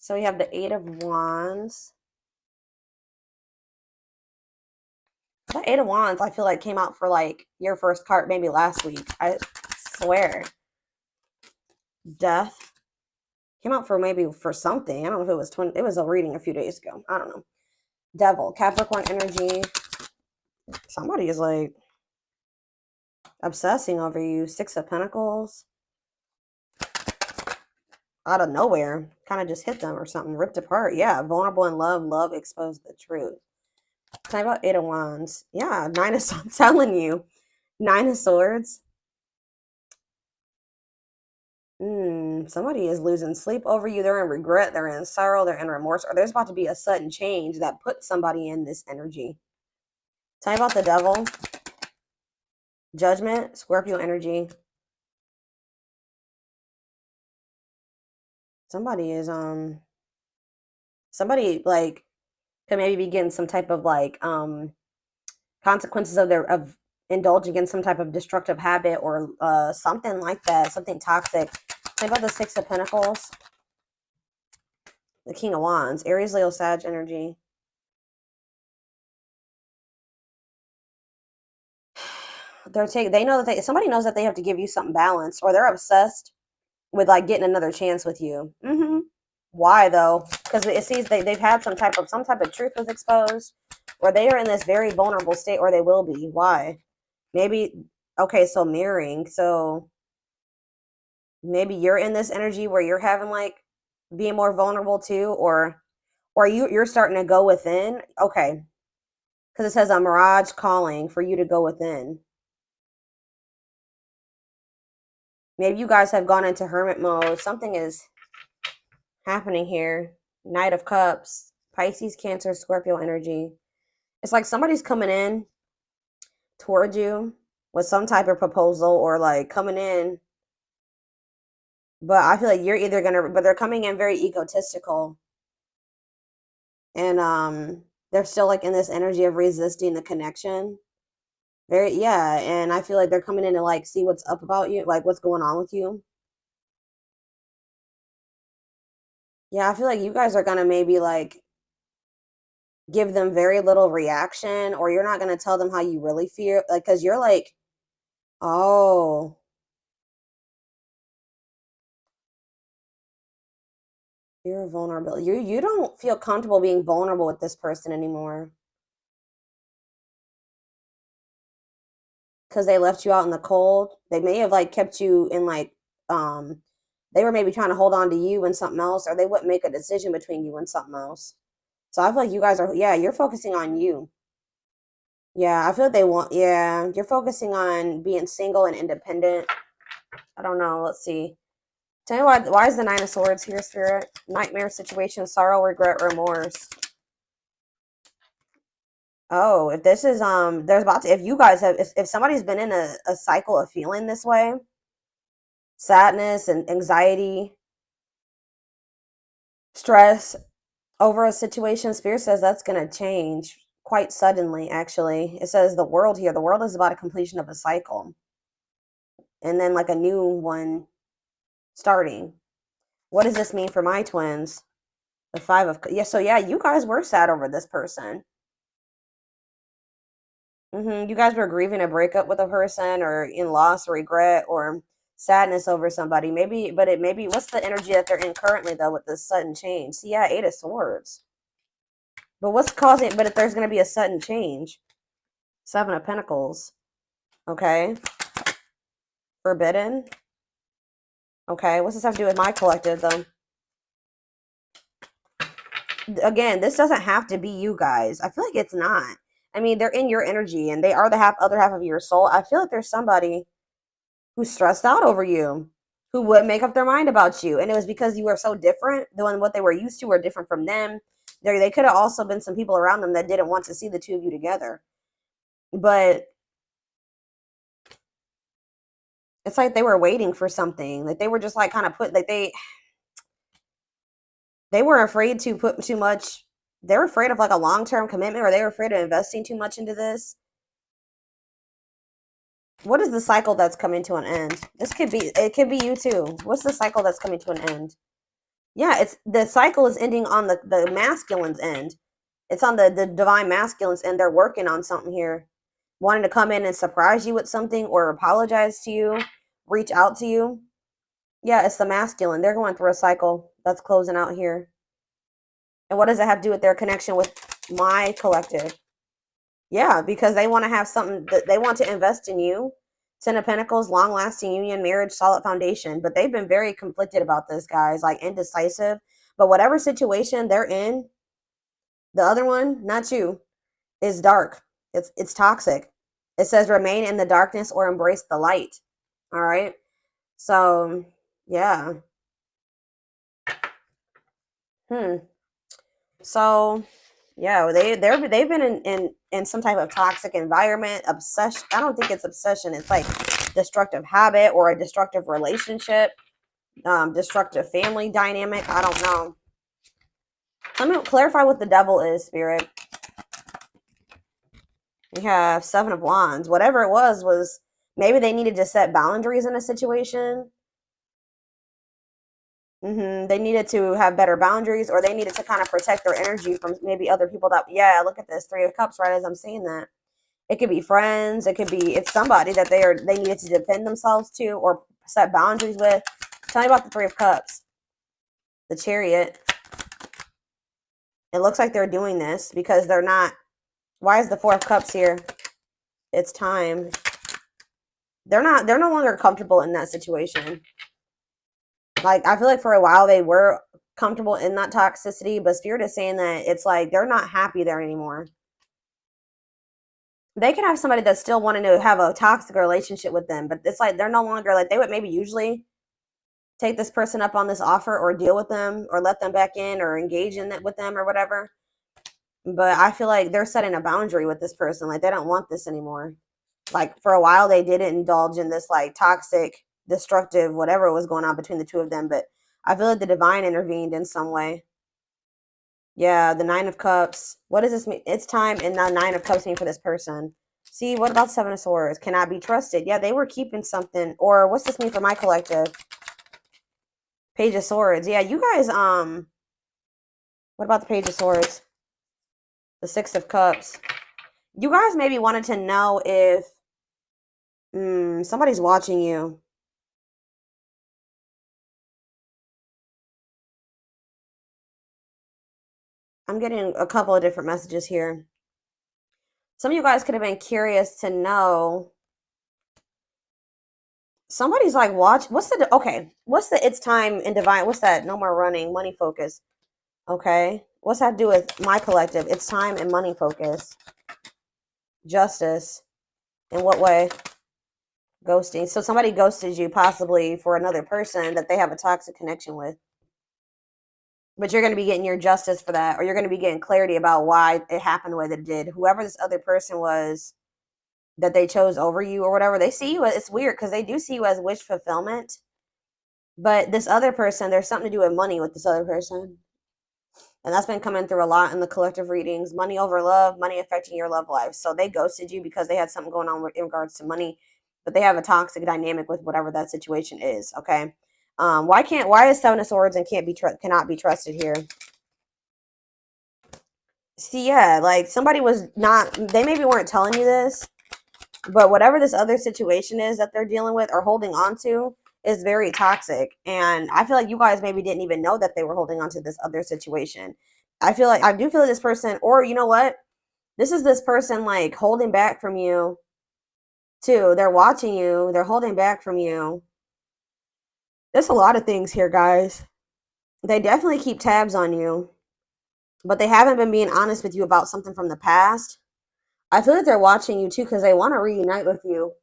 So we have the Eight of Wands. That Eight of Wands, I feel like came out for like your first card maybe last week. I swear. Death. Came out for maybe for something. I don't know if it was it was a reading a few days ago. I don't know. Devil. Capricorn energy. Somebody is like obsessing over you. Six of Pentacles. Out of nowhere. Kind of just hit them or something. Ripped apart. Yeah. Vulnerable in love. Love exposed the truth. Talk about Eight of Wands. Yeah. Nine of Swords. I'm telling you. Nine of Swords. Somebody is losing sleep over you. They're in regret. They're in sorrow. They're in remorse. Or there's about to be a sudden change that puts somebody in this energy. Tell me about the Devil. Judgment. Scorpio energy. Somebody is somebody like could maybe be getting some type of like consequences of indulging in some type of destructive habit or something like that, something toxic. Think about the Six of Pentacles, the King of Wands, Aries, Leo, Sag energy. They know that somebody knows that they have to give you something balanced, or they're obsessed with like getting another chance with you. Why though? Because it seems they've had some type of truth was exposed, or they are in this very vulnerable state, or they will be. Why? Maybe okay, so mirroring. So maybe you're in this energy where you're having like being more vulnerable too, or you're starting to go within. Okay, because it says a mirage calling for you to go within. Maybe you guys have gone into hermit mode. Something is happening here. Knight of Cups, Pisces, Cancer, Scorpio energy. It's like somebody's coming in towards you with some type of proposal or like coming in. But I feel like you're either but they're coming in very egotistical. And they're still like in this energy of resisting the connection. Yeah, and I feel like they're coming in to like see what's up about you, like what's going on with you. Yeah, I feel like you guys are gonna maybe like give them very little reaction, or you're not gonna tell them how you really feel, like because you're like, oh, you're vulnerable. You don't feel comfortable being vulnerable with this person anymore because they left you out in the cold. They may have like kept you in like they were maybe trying to hold on to you and something else, or they wouldn't make a decision between you and something else. So I feel like you guys are, yeah, you're focusing on you. Yeah, I feel like yeah, you're focusing on being single and independent. I don't know. Let's see. Tell me why is the Nine of Swords here, Spirit? Nightmare situation, sorrow, regret, remorse. Oh, if this is there's about to, if you guys have, if somebody's been in a cycle of feeling this way, sadness and anxiety, stress over a situation, Spirit says that's going to change quite suddenly. Actually, it says the world here, the world is about a completion of a cycle, and then like a new one starting. What does this mean for my twins? The Five of, yeah, so yeah, you guys were sad over this person. You guys were grieving a breakup with a person, or in loss or regret or sadness over somebody. Maybe, but it maybe what's the energy that they're in currently though with this sudden change? See, yeah, Eight of Swords. But what's causing? But if there's going to be a sudden change, Seven of Pentacles. Okay, forbidden. Okay, what's this have to do with my collective though? Again, this doesn't have to be you guys. I feel like it's not. I mean, they're in your energy and they are the other half of your soul. I feel like there's somebody who's stressed out over you, who would make up their mind about you. And it was because you were so different than what they were used to, or different from them. They could have also been some people around them that didn't want to see the two of you together. But it's like they were waiting for something. Like they were just like kind of put, like they were afraid to put too much. They were afraid of like a long-term commitment, or they were afraid of investing too much into this. What is the cycle that's coming to an end? It could be you too. What's the cycle that's coming to an end? Yeah, it's the cycle is ending on the masculine's end. It's on the divine masculine's end. They're working on something here, wanting to come in and surprise you with something or apologize to you, reach out to you. Yeah, it's the masculine. They're going through a cycle that's closing out here. And what does it have to do with their connection with my collective? Yeah, because they want to have something that they want to invest in you. Ten of Pentacles, long lasting union, marriage, solid foundation. But they've been very conflicted about this, guys, like indecisive. But whatever situation they're in, the other one, not you, is dark. It's toxic. It says remain in the darkness or embrace the light. All right. So yeah. So yeah, they've been in some type of toxic environment, obsession. I don't think it's obsession. It's like destructive habit or a destructive relationship, destructive family dynamic. I don't know. Let me clarify what the devil is, Spirit. We have Seven of Wands. Whatever it was maybe they needed to set boundaries in a situation. They needed to have better boundaries, or they needed to kind of protect their energy from maybe other people that, yeah, look at this, Three of Cups, right as I'm saying that. It could be friends, it could be, it's somebody that they needed to defend themselves to or set boundaries with. Tell me about the Three of Cups. The Chariot. It looks like they're doing this because they're not. Why is the Four of Cups here? It's time. They're no longer comfortable in that situation. Like, I feel like for a while they were comfortable in that toxicity, but Spirit is saying that it's like they're not happy there anymore. They can have somebody that's still wanting to have a toxic relationship with them, but it's like they're no longer, like, they would maybe usually take this person up on this offer or deal with them or let them back in or engage in it with them or whatever. But I feel like they're setting a boundary with this person. Like, they don't want this anymore. Like, for a while they didn't indulge in this like toxic, destructive, whatever was going on between the two of them, but I feel like the divine intervened in some way. Yeah, the Nine of Cups. What does this mean? It's time, and the Nine of Cups mean for this person. See, what about Seven of Swords? Cannot be trusted. Yeah, they were keeping something. Or what's this mean for my collective? Page of Swords. Yeah, you guys, what about the Page of Swords? The Six of Cups. You guys maybe wanted to know if somebody's watching you. I'm getting a couple of different messages here. Some of you guys could have been curious to know. Somebody's like, watch. What's the it's time in divine? What's that? No more running. Money focus. Okay. What's that to do with my collective? It's time and money focus. Justice. In what way? Ghosting. So somebody ghosted you possibly for another person that they have a toxic connection with. But you're going to be getting your justice for that, or you're going to be getting clarity about why it happened the way that it did. Whoever this other person was that they chose over you or whatever, they see you. It's weird because they do see you as wish fulfillment. But this other person, there's something to do with money with this other person. And that's been coming through a lot in the collective readings. Money over love, money affecting your love life. So they ghosted you because they had something going on in regards to money, but they have a toxic dynamic with whatever that situation is. Okay. Why is Seven of Swords and cannot be trusted here? See, yeah, like somebody was not, they maybe weren't telling you this, but whatever this other situation is that they're dealing with or holding on to is very toxic. And I feel like you guys maybe didn't even know that they were holding on to this other situation. I do feel like this person, or you know what? This is this person like holding back from you too. They're watching you. They're holding back from you. There's a lot of things here, guys. They definitely keep tabs on you, but they haven't been being honest with you about something from the past. I feel like they're watching you too because they want to reunite with you,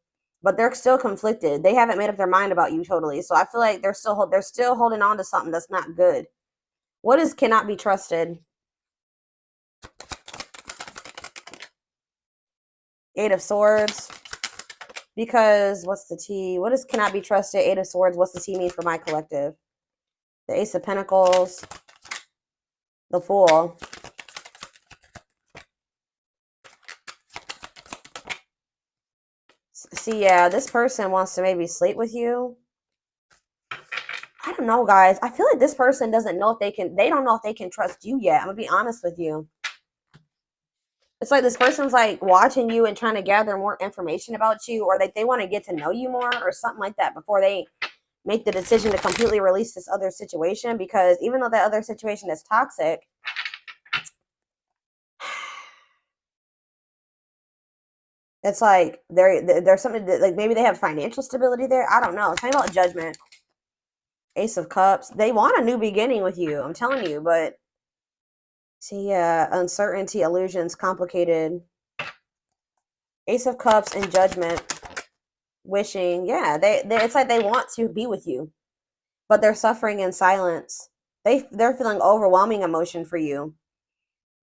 but they're still conflicted. They haven't made up their mind about you totally. So I feel like they're still holding on to something that's not good. What is cannot be trusted? Eight of Swords. Because what's the T? What is cannot be trusted? Eight of Swords. What's the T mean for my collective? The Ace of Pentacles. The Fool. See, yeah, this person wants to maybe sleep with you. I don't know, guys. I feel like this person doesn't know if they don't know if they can trust you yet. I'm gonna be honest with you. It's like this person's like watching you and trying to gather more information about you, or they want to get to know you more or something like that before they make the decision to completely release this other situation. Because even though that other situation is toxic, it's like there's something that, like, maybe they have financial stability there. I don't know. Tell me about Judgment. Ace of Cups. They want a new beginning with you. I'm telling you, but see, yeah, uncertainty, illusions, complicated. Ace of Cups and Judgment. Wishing, yeah, they it's like they want to be with you, but they're suffering in silence. They're feeling overwhelming emotion for you,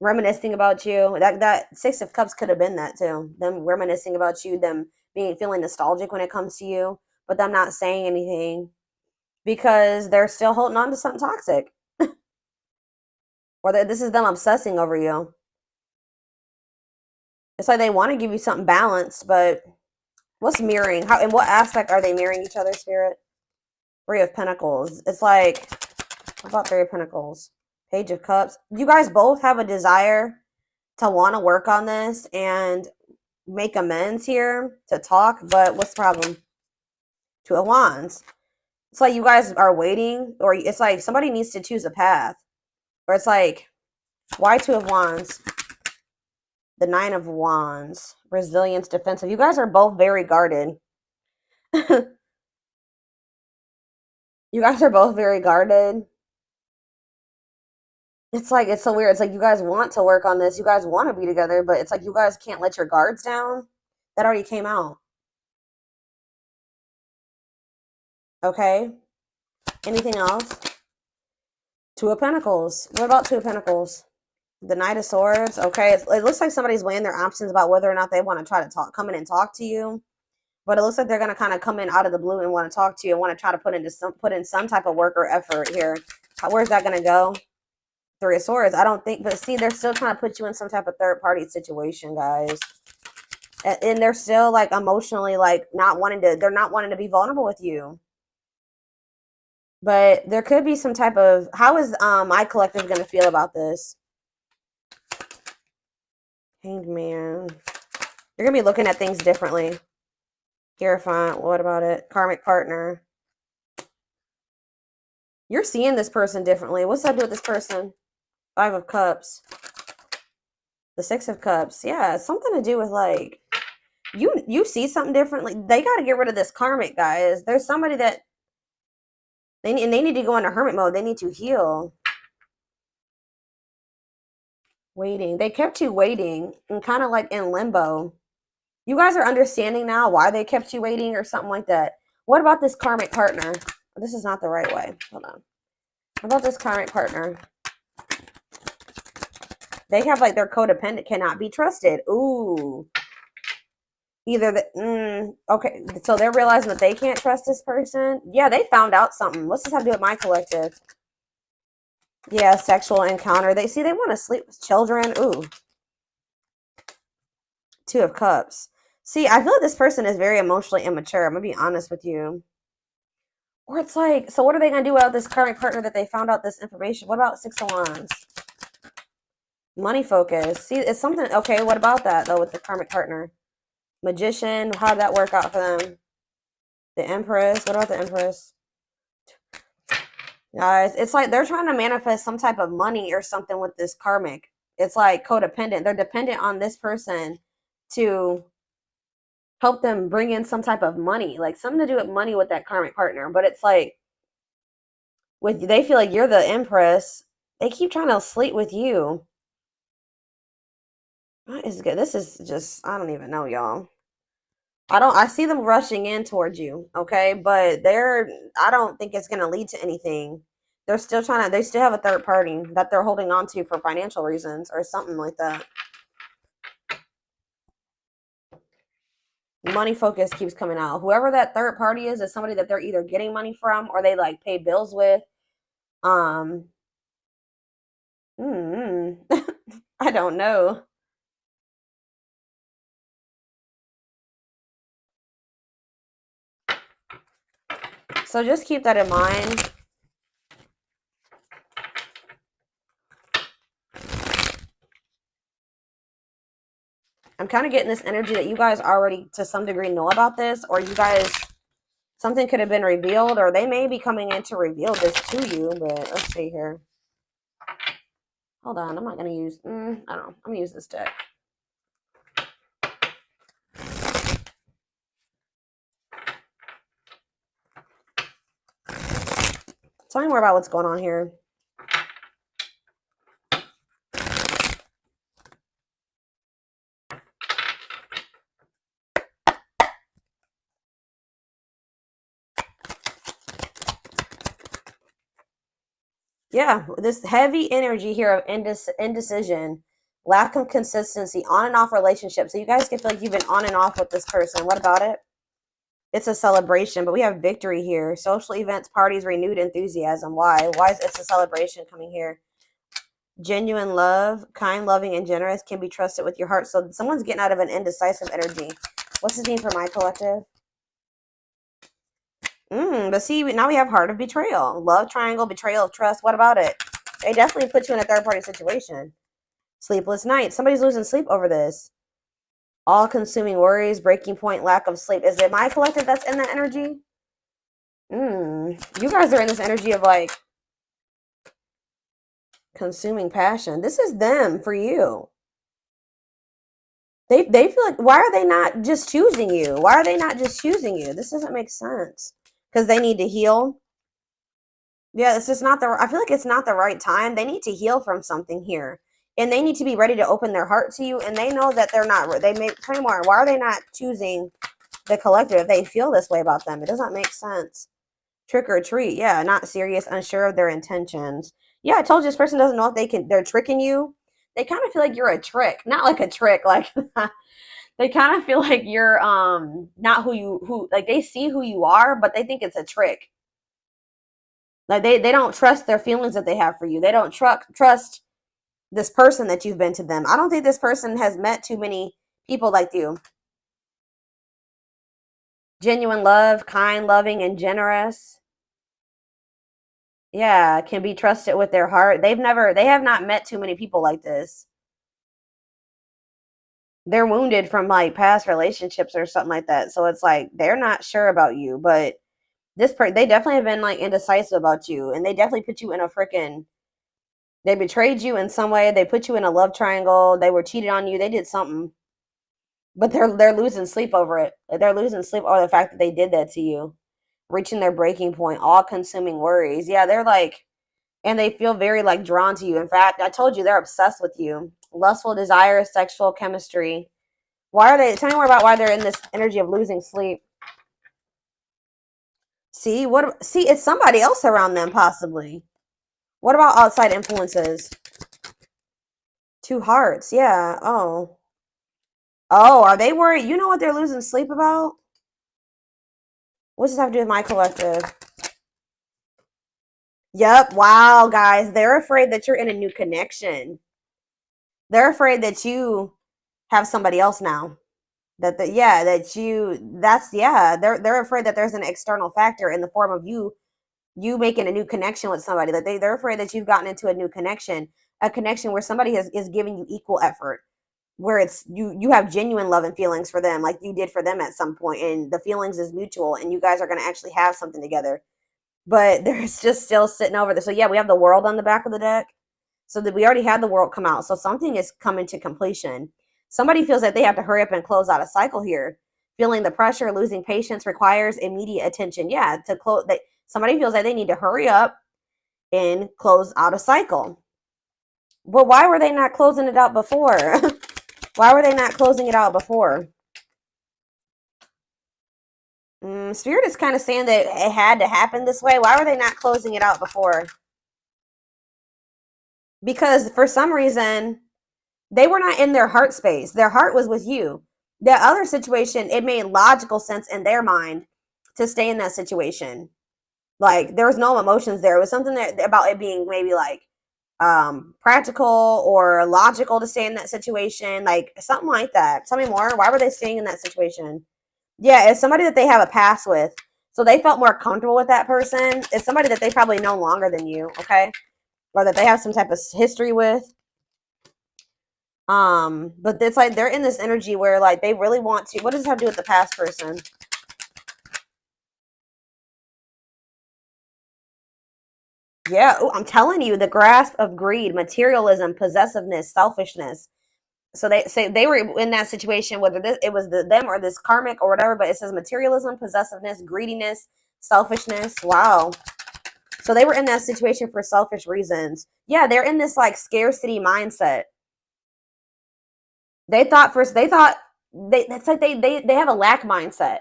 reminiscing about you. That Six of Cups could have been that too. Them reminiscing about you, them feeling nostalgic when it comes to you, but them not saying anything because they're still holding on to something toxic, or this is them obsessing over you. It's like they want to give you something balanced, but what's mirroring? How, in what aspect are they mirroring each other, Spirit? Three of Pentacles. It's like, what about Three of Pentacles? Page of Cups. You guys both have a desire to want to work on this and make amends here, to talk, but what's the problem? Two of Wands. It's like you guys are waiting, or it's like somebody needs to choose a path. Or it's like, why Two of Wands? The Nine of Wands. Resilience, defensive. You guys are both very guarded. You guys are both very guarded. It's like, it's so weird. It's like you guys want to work on this. You guys want to be together, but it's like you guys can't let your guards down. That already came out. Okay. Anything else? Two of Pentacles. What about Two of Pentacles? The Knight of Swords. Okay. It looks like somebody's weighing their options about whether or not they want to try to come in and talk to you. But it looks like they're going to kind of come in out of the blue and want to talk to you and want to try to put in some type of work or effort here. Where's that going to go? Three of Swords. I don't think, but see, they're still trying to put you in some type of third party situation, guys. And they're still like emotionally like they're not wanting to be vulnerable with you. But there could be some type of, how is my collective going to feel about this? Hanged Man. You're going to be looking at things differently. Hierophant. What about it? Karmic partner. You're seeing this person differently. What's that do with this person? Five of Cups. The Six of Cups. Yeah, it's something to do with like, you see something differently. They got to get rid of this karmic, guys. There's somebody that they need to go into hermit mode. They need to heal. Waiting. They kept you waiting and kind of like in limbo. You guys are understanding now why they kept you waiting or something like that. What about this karmic partner? This is not the right way. Hold on. What about this karmic partner? They have like their codependent, cannot be trusted. Ooh. Either the okay, so they're realizing that they can't trust this person. Yeah, they found out something. What's this have to do with my collective? Yeah, sexual encounter. They want to sleep with children. Ooh. Two of Cups. See, I feel like this person is very emotionally immature. I'm gonna be honest with you. Or it's like, so what are they gonna do about this current partner that they found out this information? What about Six of Wands? Money focus. See, it's something. Okay, what about that though with the karmic partner? Magician. How did that work out for them? The Empress. What about the Empress? Guys, it's like they're trying to manifest some type of money or something with this karmic. It's like codependent. They're dependent on this person to help them bring in some type of money, like something to do with money with that karmic partner. But it's like they feel like you're the Empress. They keep trying to sleep with you. What is good? This is just, I don't even know, y'all. I see them rushing in towards you, okay? But I don't think it's going to lead to anything. They still have a third party that they're holding on to for financial reasons or something like that. Money focus keeps coming out. Whoever that third party is somebody that they're either getting money from or they like pay bills with. I don't know. So just keep that in mind. I'm kind of getting this energy that you guys already to some degree know about this, or you guys, something could have been revealed, or they may be coming in to reveal this to you. But let's see here. Hold on, I'm not going to use, I don't know. I'm going to use this deck. Tell me more about what's going on here. Yeah, this heavy energy here of indecision, lack of consistency, on and off relationships. So you guys can feel like you've been on and off with this person. What about it? It's a celebration, but we have victory here. Social events, parties, renewed enthusiasm. Why? Why is it's a celebration coming here? Genuine love, kind, loving, and generous, can be trusted with your heart. So someone's getting out of an indecisive energy. What's this mean for my collective? But see, now we have heart of betrayal. Love triangle, betrayal of trust. What about it? They definitely put you in a third-party situation. Sleepless nights. Somebody's losing sleep over this. All-consuming worries, breaking point, lack of sleep. Is it my collective that's in that energy? You guys are in this energy of like consuming passion. This is them for you. They feel like, why are they not just choosing you? Why are they not just choosing you? This doesn't make sense. Because they need to heal. Yeah, it's just not I feel like it's not the right time. They need to heal from something here. And they need to be ready to open their heart to you. And they know that they're not, they may, tell me more. Why are they not choosing the collective if they feel this way about them? It doesn't make sense. Trick or treat. Yeah, not serious, unsure of their intentions. Yeah, I told you this person doesn't know if they're tricking you. They kind of feel like you're a trick. Not like a trick, like they kind of feel like you're not who like they see who you are, but they think it's a trick. Like they don't trust their feelings that they have for you. They don't trust this person that you've been to them. I don't think this person has met too many people like you. Genuine love, kind, loving, and generous. Yeah, can be trusted with their heart. They have not met too many people like this. They're wounded from like past relationships or something like that. So it's like they're not sure about you, but they definitely have been like indecisive about you, and they definitely put you in a freaking, they betrayed you in some way. They put you in a love triangle. They were cheated on you. They did something, but they're losing sleep over it. They're losing sleep over the fact that they did that to you, reaching their breaking point, all consuming worries. Yeah, they're like, and they feel very like drawn to you. In fact, I told you they're obsessed with you. Lustful desire, sexual chemistry. Why are they? Tell me more about why they're in this energy of losing sleep. See, it's somebody else around them, possibly. What about outside influences? Two hearts, yeah. Oh, are they worried? You know what they're losing sleep about? What's this have to do with my collective? Yep. Wow, guys, they're afraid that you're in a new connection. They're afraid that you have somebody else now. They're afraid that there's an external factor in the form of you making a new connection with somebody. That they're afraid that you've gotten into a new connection, a connection where somebody is giving you equal effort, where it's you have genuine love and feelings for them, like you did for them at some point, and the feelings is mutual, and you guys are going to actually have something together. But there's just still sitting over there. So yeah, we have the world on the back of the deck. So that we already had the world come out. So something is coming to completion. Somebody feels that they have to hurry up and close out a cycle here. Feeling the pressure, losing patience requires immediate attention. Yeah, to close. Somebody feels like they need to hurry up and close out a cycle. But why were they not closing it out before? Why were they not closing it out before? Spirit is kind of saying that it had to happen this way. Why were they not closing it out before? Because for some reason, they were not in their heart space. Their heart was with you. The other situation, it made logical sense in their mind to stay in that situation. Like, there was no emotions there. It was something about it being maybe like practical or logical to stay in that situation. Like, something like that. Tell me more. Why were they staying in that situation? Yeah, it's somebody that they have a past with. So they felt more comfortable with that person. It's somebody that they probably know longer than you, okay? Or that they have some type of history with. But it's like they're in this energy where like they really want to. What does this have to do with the past person? Yeah, ooh, I'm telling you, the grasp of greed, materialism, possessiveness, selfishness. So they say they were in that situation, whether it was them or this karmic or whatever, but it says materialism, possessiveness, greediness, selfishness. Wow. So they were in that situation for selfish reasons. Yeah, they're in this like scarcity mindset. They thought that's like they have a lack mindset.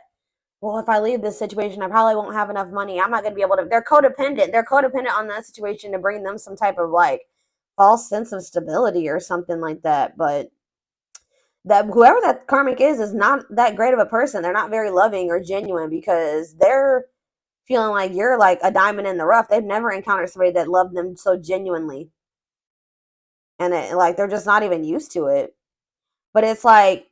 Well, if I leave this situation, I probably won't have enough money. I'm not going to be able to. They're codependent. They're codependent on that situation to bring them some type of like false sense of stability or something like that. But that whoever that karmic is not that great of a person. They're not very loving or genuine because they're feeling like you're like a diamond in the rough. They've never encountered somebody that loved them so genuinely, and like they're just not even used to it. But it's like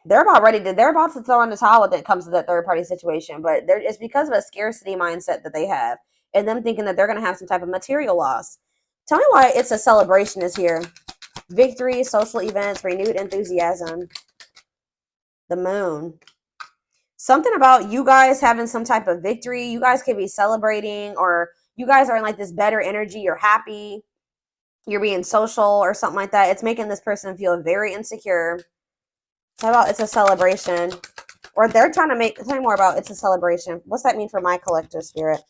they're about to throw in the towel when it comes to that third party situation, but it's because of a scarcity mindset that they have and them thinking that they're going to have some type of material loss. Tell me why it's a celebration is here. Victory, social events, renewed enthusiasm. The moon. Something about you guys having some type of victory. You guys could be celebrating, or you guys are in like this better energy. You're happy. You're being social or something like that. It's making this person feel very insecure. How about it's a celebration? Or they're trying to tell me more about it's a celebration. What's that mean for my collective spirit?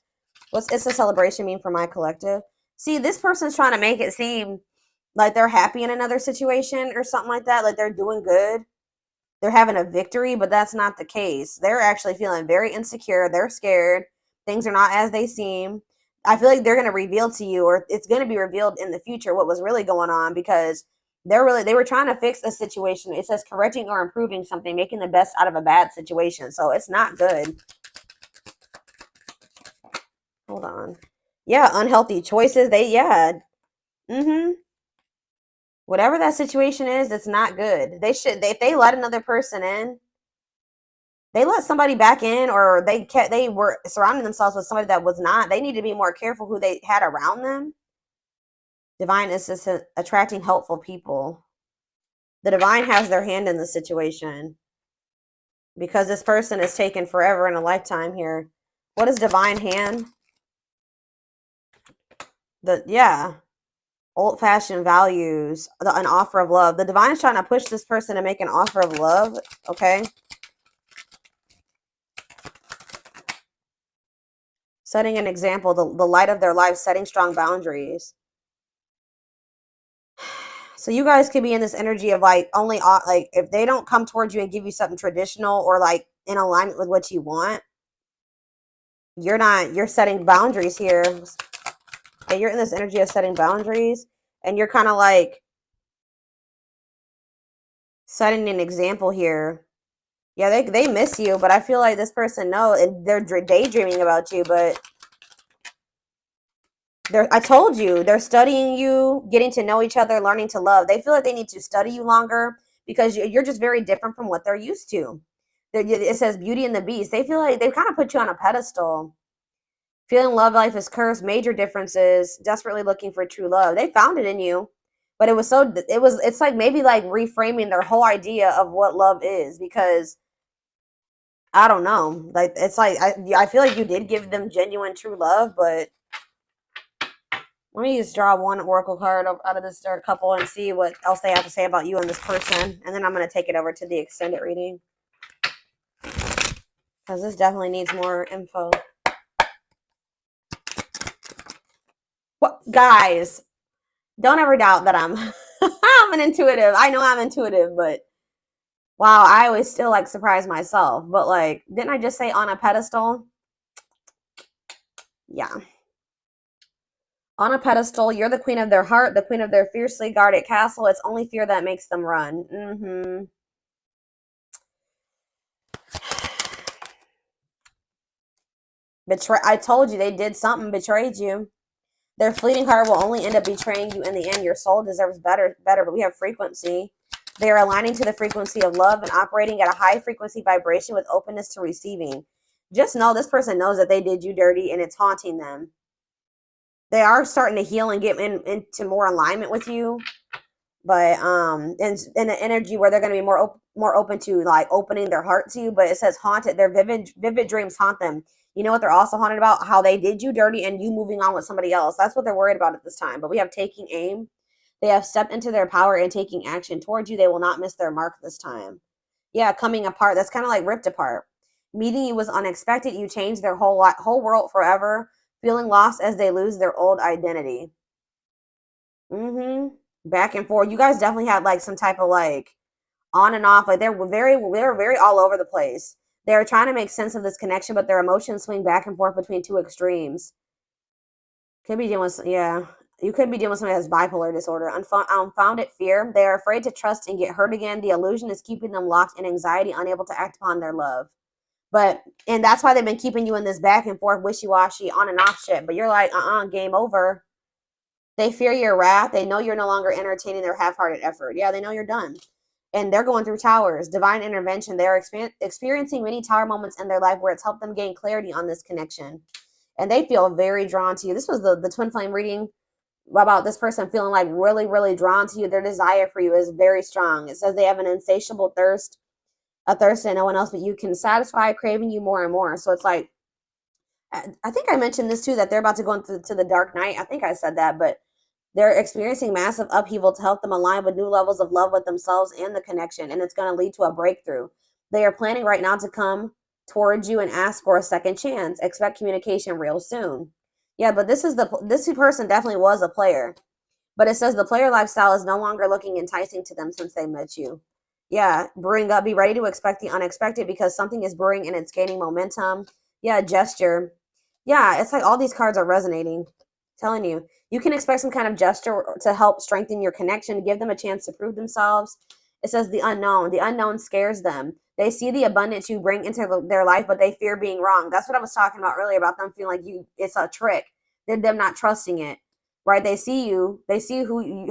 What's it's a celebration mean for my collective? See, this person's trying to make it seem like they're happy in another situation or something like that. Like they're doing good. They're having a victory, but that's not the case. They're actually feeling very insecure. They're scared. Things are not as they seem. I feel like they're going to reveal to you, or it's going to be revealed in the future, what was really going on, because they were trying to fix a situation. It says correcting or improving something, making the best out of a bad situation. So it's not good. Hold on. Yeah, unhealthy choices. Whatever that situation is, it's not good. If they let another person in, they let somebody back in, or they were surrounding themselves with somebody that was not. They need to be more careful who they had around them. Divine assistant attracting helpful people. The divine has their hand in the situation because this person is taken forever in a lifetime here. What is divine hand? Old-fashioned values, an offer of love. The divine is trying to push this person to make an offer of love. Okay. Setting an example, the light of their life, setting strong boundaries. So you guys could be in this energy of like only like if they don't come towards you and give you something traditional or like in alignment with what you want, you're setting boundaries here. And you're in this energy of setting boundaries, and you're kind of like setting an example here. Yeah, they miss you, but I feel like this person and they're daydreaming about you, but I told you, they're studying you, getting to know each other, learning to love. They feel like they need to study you longer because you're just very different from what they're used to. It says Beauty and the Beast. They feel like they've kind of put you on a pedestal. Feeling love life is cursed, major differences, desperately looking for true love. They found it in you, but it's like maybe like reframing their whole idea of what love is, because I don't know. Like it's like I feel like you did give them genuine true love, but let me just draw one oracle card out of this third couple and see what else they have to say about you and this person, and then I'm going to take it over to the extended reading because this definitely needs more info. What, guys? Don't ever doubt that I'm I'm an intuitive. I know I'm intuitive, but wow, I always still like surprise myself. But like, didn't I just say on a pedestal? Yeah. On a pedestal, you're the queen of their heart, the queen of their fiercely guarded castle. It's only fear that makes them run. I told you they did something, betrayed you. Their fleeting heart will only end up betraying you in the end. Your soul deserves better, but we have frequency. They are aligning to the frequency of love and operating at a high frequency vibration with openness to receiving. Just know this person knows that they did you dirty and it's haunting them. They are starting to heal and get into more alignment with you. But in the energy where they're going to be more open to like opening their heart to you. But it says haunted. Their vivid dreams haunt them. You know what they're also haunted about? How they did you dirty and you moving on with somebody else. That's what they're worried about at this time. But we have taking aim. They have stepped into their power and taking action towards you. They will not miss their mark this time. Yeah, coming apart. That's kind of like ripped apart. Meeting you was unexpected. You changed their whole world forever. Feeling lost as they lose their old identity. Mm-hmm. Back and forth. You guys definitely had like some type of like on and off. Like they were very all over the place. They were trying to make sense of this connection, but their emotions swing back and forth between two extremes. Could be dealing with, yeah. You could be dealing with somebody that has bipolar disorder. Unfounded fear. They are afraid to trust and get hurt again. The illusion is keeping them locked in anxiety, unable to act upon their love. And that's why they've been keeping you in this back and forth, wishy-washy, on and off shit. But you're like, game over. They fear your wrath. They know you're no longer entertaining their half-hearted effort. Yeah, they know you're done. And they're going through towers. Divine intervention. They are experiencing many tower moments in their life where it's helped them gain clarity on this connection. And they feel very drawn to you. This was the twin flame reading about this person feeling like really, really drawn to you. Their desire for you is very strong. It says they have an insatiable thirst, a thirst that no one else but you can satisfy, craving you more and more. So it's like, I think I mentioned this too, that they're about to go into the dark night. I think I said that, but they're experiencing massive upheaval to help them align with new levels of love with themselves and the connection, and it's going to lead to a breakthrough. They are planning right now to come towards you and ask for a second chance. Expect communication real soon. Yeah, but this person definitely was a player. But it says the player lifestyle is no longer looking enticing to them since they met you. Yeah, be ready to expect the unexpected because something is brewing and it's gaining momentum. Yeah, gesture. Yeah, it's like all these cards are resonating. Telling you, you can expect some kind of gesture to help strengthen your connection, give them a chance to prove themselves. It says the unknown. The unknown scares them. They see the abundance you bring into their life, but they fear being wrong. That's what I was talking about earlier about them feeling like it's a trick. They're them not trusting it, right? They see you. They see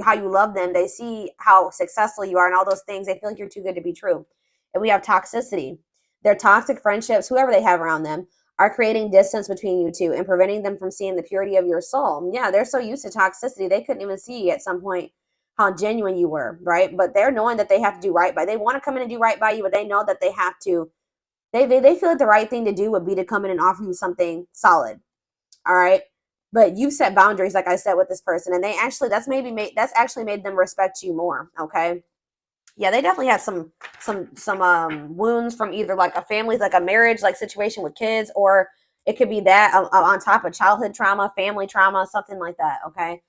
how you love them. They see how successful you are and all those things. They feel like you're too good to be true. And we have toxicity. Their toxic friendships, whoever they have around them, are creating distance between you two and preventing them from seeing the purity of your soul. Yeah, they're so used to toxicity, they couldn't even see at some point how genuine you were, right? But they're knowing that they have to do right by. They want to come in and do right by you, but they know that they have to. They feel like the right thing to do would be to come in and offer you something solid. All right. But you set boundaries, like I said, with this person, and that's actually made them respect you more. Okay. Yeah, they definitely had some wounds from either like a family, like a marriage, like situation with kids, or it could be that on top of childhood trauma, family trauma, something like that. Okay,